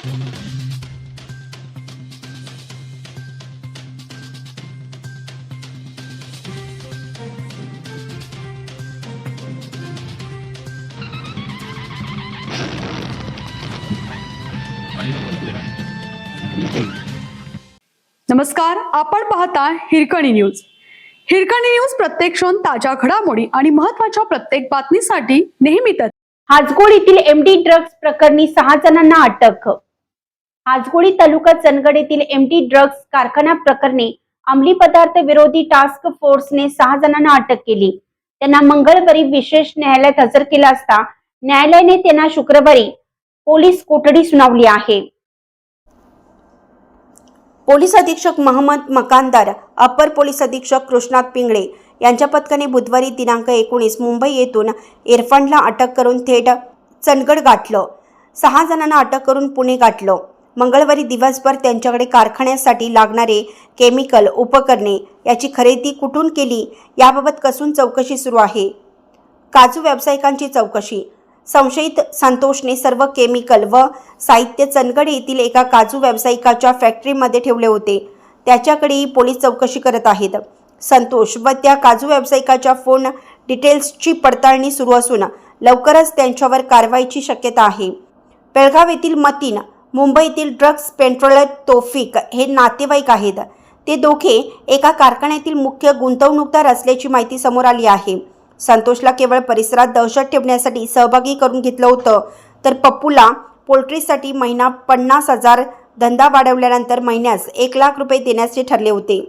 नमस्कार, आपण पाहता हिरकणी न्यूज. हिरकणी न्यूज प्रत्येक क्षण ताज्या घडामोडी आणि महत्त्वाच्या प्रत्येक बातमीसाठी नेहमीच. हाजगोड येथील एमडी ड्रग्ज प्रकरणी 6 जणांना अटक. हाजगोडी तालुका चंदगड येथील एमडी ड्रग्ज कारखाना प्रकरणी अंमली पदार्थ विरोधी टास्क फोर्सने 6 जणांना अटक केली. त्यांना मंगळवारी विशेष न्यायालयात हजर केलं असता न्यायालयाने त्यांना शुक्रवारी पोलीस कोठडी सुनावली आहे. पोलीस अधीक्षक महम्मद मकानदार, अपर पोलीस अधीक्षक कृष्णात पिंगळे यांच्या पथकाने बुधवारी दिनांक 19 मुंबई येथून इरफानला अटक करून थेट चंदगड गाठलं. 6 जणांना अटक करून पुणे गाठलं. मंगळवारी दिवसभर त्यांच्याकडे कारखान्यासाठी लागणारे केमिकल उपकरणे याची खरेदी कुठून केली याबाबत कसून चौकशी सुरू आहे. काजू व्यावसायिकांची चौकशी. संशयित संतोषने सर्व केमिकल व साहित्य चंदगड येथील एका काजू व्यावसायिकाच्या फॅक्टरीमध्ये ठेवले होते. त्याच्याकडेही पोलीस चौकशी करत आहेत. संतोष व त्या काजू व्यावसायिकाच्या फोन डिटेल्सची पडताळणी सुरू असून लवकरच त्यांच्यावर कारवाईची शक्यता आहे. बेळगाव येथील मतीन, मुंबईतील ड्रग्ज पेट्रोलर तौफिक हे नातेवाईक आहेत. ते दोघे एका कारखान्यातील मुख्य गुंतवणूकदार असल्याची माहिती समोर आली आहे. संतोषला केवळ परिसरात दहशत ठेवण्यासाठी सहभागी करून घेतलं होतं, तर पप्पूला पोल्ट्रीसाठी महिना 50,000 धंदा वाढवल्यानंतर महिन्यास 1 लाख रुपये देण्याचे ठरले होते.